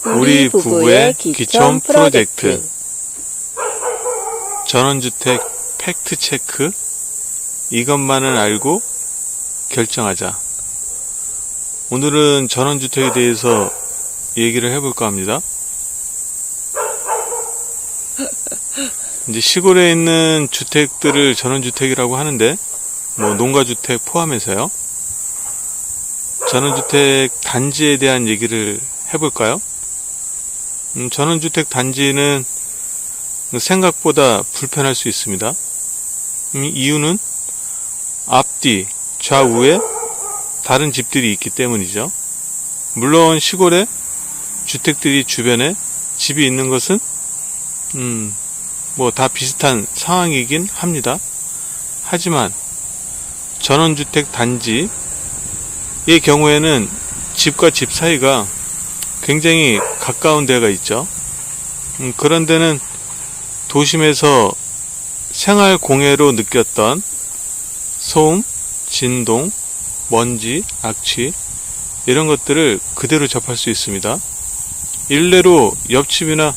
우리 부부의 귀촌 프로젝트. 전원주택 팩트체크. 이것만은 알고 결정하자. 오늘은 전원주택에 대해서 얘기를 해볼까 합니다. 이제 시골에 있는 주택들을 전원주택이라고 하는데, 농가주택 포함해서요. 전원주택 단지에 대한 얘기를 해볼까요? 전원주택 단지는 생각보다 불편할 수 있습니다. 이유는 앞뒤, 좌우에 다른 집들이 있기 때문이죠. 물론 시골에 주택들이 주변에 집이 있는 것은 다 비슷한 상황이긴 합니다. 하지만 전원주택 단지의 경우에는 집과 집 사이가 굉장히 가까운 데가 있죠. 그런 데는 도심에서 생활 공해로 느꼈던 소음, 진동, 먼지, 악취 이런 것들을 그대로 접할 수 있습니다. 일례로 옆집이나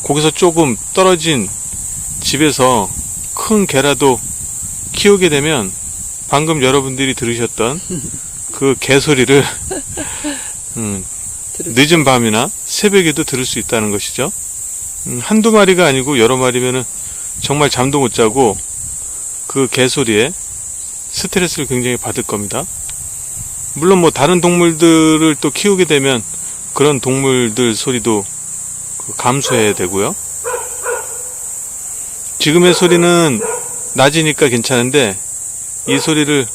거기서 조금 떨어진 집에서 큰 개라도 키우게 되면 방금 여러분들이 들으셨던 그 개소리를 늦은 밤이나 새벽에도 들을 수 있다는 것이죠. 한두 마리가 아니고 여러 마리면은 정말 잠도 못 자고 그 개소리에 스트레스를 굉장히 받을 겁니다. 물론 다른 동물들을 또 키우게 되면 그런 동물들 소리도 감수해야 되고요. 지금의 소리는 낮이니까 괜찮은데 이 소리를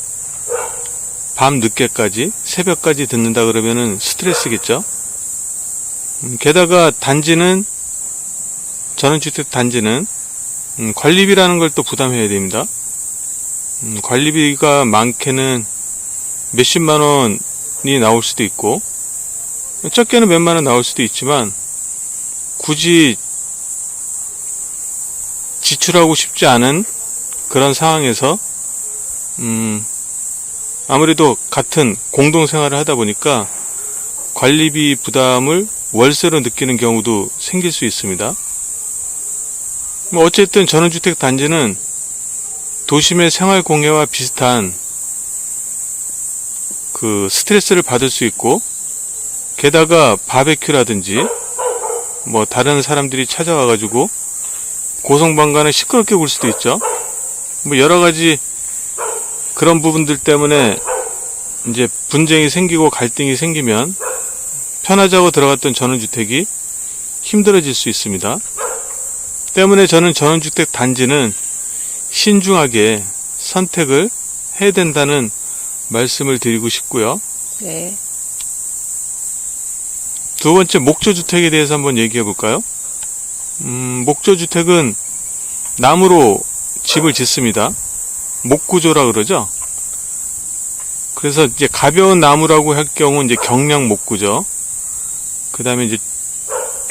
밤 늦게까지, 새벽까지 듣는다 그러면은 스트레스겠죠. 게다가 전원주택 단지는 관리비라는 걸 또 부담해야 됩니다. 관리비가 많게는 몇십만 원이 나올 수도 있고, 적게는 몇만 원 나올 수도 있지만, 굳이 지출하고 싶지 않은 그런 상황에서, 아무래도 같은 공동생활을 하다 보니까 관리비 부담을 월세로 느끼는 경우도 생길 수 있습니다. 어쨌든 전원주택 단지는 도심의 생활 공해와 비슷한 스트레스를 받을 수 있고, 게다가 바베큐라든지 다른 사람들이 찾아와가지고 고성방가는 시끄럽게 굴 수도 있죠. 여러 가지 그런 부분들 때문에 이제 분쟁이 생기고 갈등이 생기면 편하자고 들어갔던 전원주택이 힘들어질 수 있습니다. 때문에 저는 전원주택 단지는 신중하게 선택을 해야 된다는 말씀을 드리고 싶고요. 네. 두 번째, 목조주택에 대해서 한번 얘기해 볼까요? 목조주택은 나무로 집을 짓습니다. 목구조라 그러죠. 그래서 이제 가벼운 나무라고 할 경우 이제 경량 목구죠. 그 다음에 이제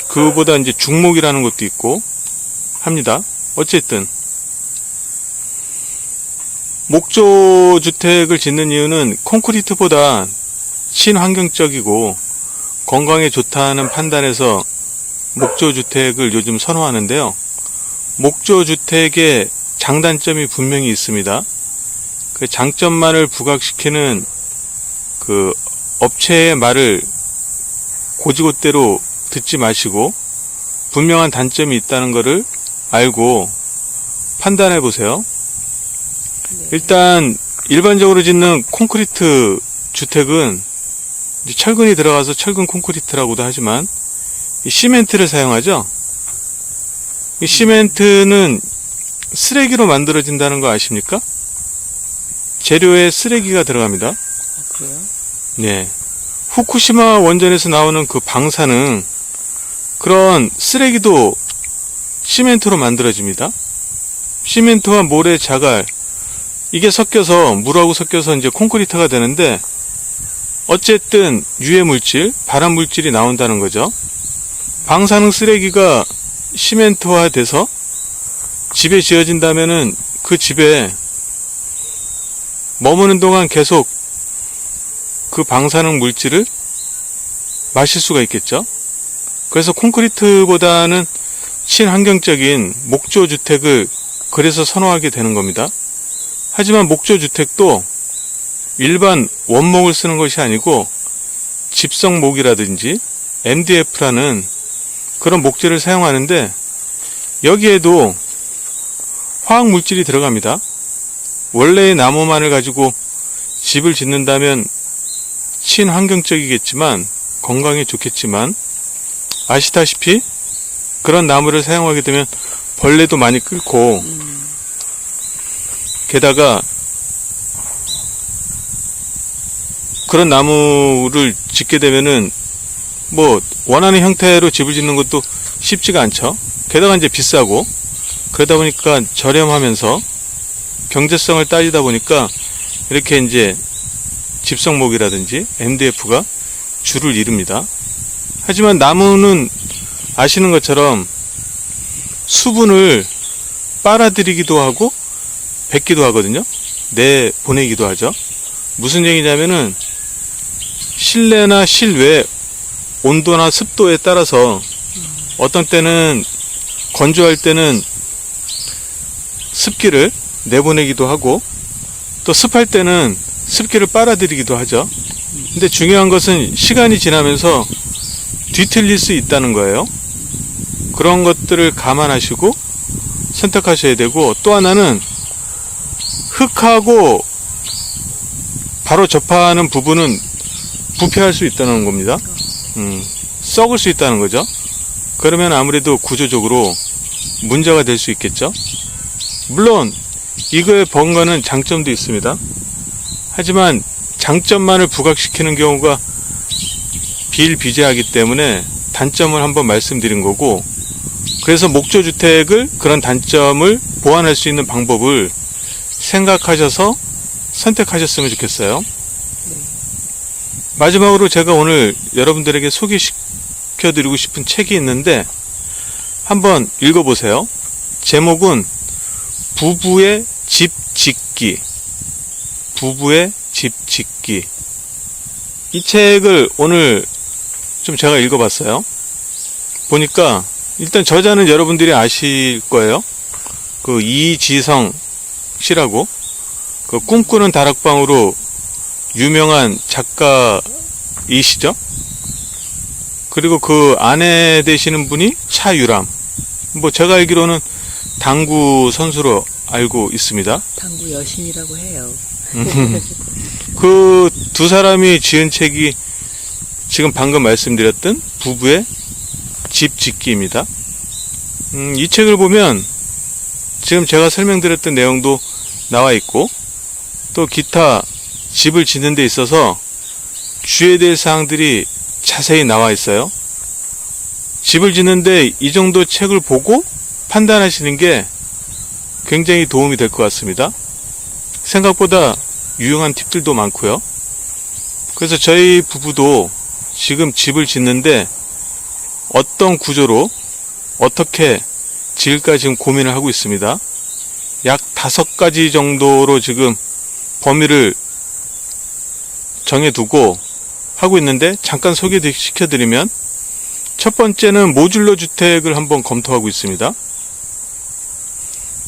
그보다 이제 중목이라는 것도 있고 합니다. 어쨌든 목조주택을 짓는 이유는 콘크리트보다 친환경적이고 건강에 좋다는 판단에서 목조주택을 요즘 선호하는데요. 목조주택의 장단점이 분명히 있습니다. 그 장점만을 부각시키는 업체의 말을 고지고대로 듣지 마시고 분명한 단점이 있다는 것을 알고 판단해 보세요. 일단 일반적으로 짓는 콘크리트 주택은 이제 철근이 들어가서 철근 콘크리트라고도 하지만 시멘트를 사용하죠. 이 시멘트는 쓰레기로 만들어진다는 거 아십니까? 재료에 쓰레기가 들어갑니다. 아, 그래요? 네. 후쿠시마 원전에서 나오는 그 방사능, 그런 쓰레기도 시멘트로 만들어집니다. 시멘트와 모래, 자갈, 이게 섞여서, 물하고 섞여서 이제 콘크리트가 되는데, 어쨌든 유해물질, 발암물질이 나온다는 거죠. 방사능 쓰레기가 시멘트화 돼서 집에 지어진다면은 그 집에 머무는 동안 계속 그 방사능 물질을 마실 수가 있겠죠. 그래서 콘크리트보다는 친환경적인 목조주택을 그래서 선호하게 되는 겁니다. 하지만 목조주택도 일반 원목을 쓰는 것이 아니고 집성목이라든지 MDF라는 그런 목재를 사용하는데 여기에도 화학물질이 들어갑니다. 원래의 나무만을 가지고 집을 짓는다면 친환경적이겠지만 건강에 좋겠지만 아시다시피 그런 나무를 사용하게 되면 벌레도 많이 끓고 게다가 그런 나무를 짓게 되면은 뭐 원하는 형태로 집을 짓는 것도 쉽지가 않죠. 게다가 이제 비싸고 그러다 보니까 저렴하면서 경제성을 따지다 보니까 이렇게 이제 집성목이라든지 MDF가 주를 이룹니다. 하지만 나무는 아시는 것처럼 수분을 빨아들이기도 하고 뱉기도 하거든요. 내보내기도 하죠. 무슨 얘기냐면은 실내나 실외 온도나 습도에 따라서 어떤 때는 건조할 때는 습기를 내보내기도 하고 또 습할 때는 습기를 빨아들이기도 하죠. 근데 중요한 것은 시간이 지나면서 뒤틀릴 수 있다는 거예요. 그런 것들을 감안하시고 선택하셔야 되고 또 하나는 흙하고 바로 접하는 부분은 부패할 수 있다는 겁니다. 썩을 수 있다는 거죠. 그러면 아무래도 구조적으로 문제가 될 수 있겠죠. 물론 이거에 번거는 장점도 있습니다. 하지만 장점만을 부각시키는 경우가 비일비재하기 때문에 단점을 한번 말씀드린 거고, 그래서 목조주택을 그런 단점을 보완할 수 있는 방법을 생각하셔서 선택하셨으면 좋겠어요. 마지막으로 제가 오늘 여러분들에게 소개시켜드리고 싶은 책이 있는데 한번 읽어보세요. 제목은 부부의 집 짓기. 부부의 집 짓기. 이 책을 오늘 좀 제가 읽어봤어요. 보니까 일단 저자는 여러분들이 아실 거예요. 그 이지성 씨라고 그 꿈꾸는 다락방으로 유명한 작가이시죠. 그리고 그 아내 되시는 분이 차유람. 뭐 제가 알기로는 당구 선수로 알고 있습니다. 당구 여신이라고 해요. 그 두 사람이 지은 책이 지금 방금 말씀드렸던 부부의 집 짓기입니다. 이 책을 보면 지금 제가 설명드렸던 내용도 나와 있고 또 기타 집을 짓는 데 있어서 주의해야 될 사항들이 자세히 나와 있어요. 집을 짓는데 이 정도 책을 보고 판단하시는 게 굉장히 도움이 될 것 같습니다. 생각보다 유용한 팁들도 많고요. 그래서 저희 부부도 지금 집을 짓는데 어떤 구조로 어떻게 지을까 지금 고민을 하고 있습니다. 약 5가지 정도로 지금 범위를 정해두고 하고 있는데 잠깐 소개시켜드리면 첫 번째는 모듈러 주택을 한번 검토하고 있습니다.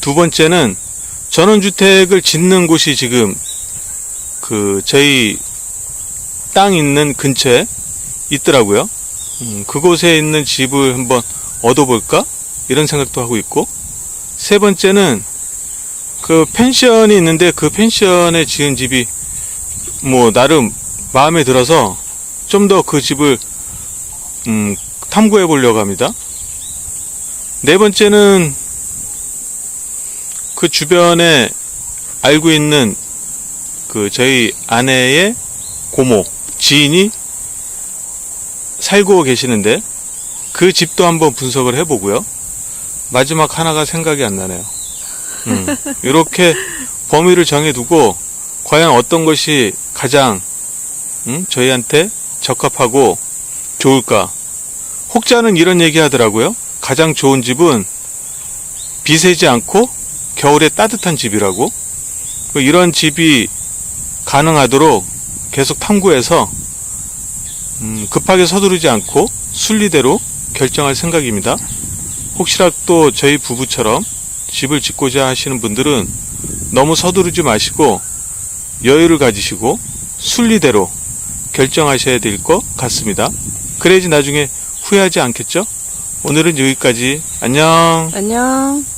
두 번째는 전원주택을 짓는 곳이 지금 그 저희 땅 있는 근처에 있더라고요. 그곳에 있는 집을 한번 얻어볼까? 이런 생각도 하고 있고, 세 번째는 그 펜션이 있는데 그 펜션에 지은 집이 뭐 나름 마음에 들어서 좀 더 그 집을 탐구해 보려고 합니다. 네 번째는 그 주변에 알고 있는 그 저희 아내의 고모, 지인이 살고 계시는데 그 집도 한번 분석을 해보고요. 마지막 하나가 생각이 안 나네요. 이렇게 범위를 정해두고 과연 어떤 것이 가장 저희한테 적합하고 좋을까. 혹자는 이런 얘기 하더라고요. 가장 좋은 집은 비 새지 않고 겨울에 따뜻한 집이라고. 이런 집이 가능하도록 계속 탐구해서 급하게 서두르지 않고 순리대로 결정할 생각입니다. 혹시라도 저희 부부처럼 집을 짓고자 하시는 분들은 너무 서두르지 마시고 여유를 가지시고 순리대로 결정하셔야 될 것 같습니다. 그래야지 나중에 후회하지 않겠죠? 오늘은 여기까지. 안녕. 안녕.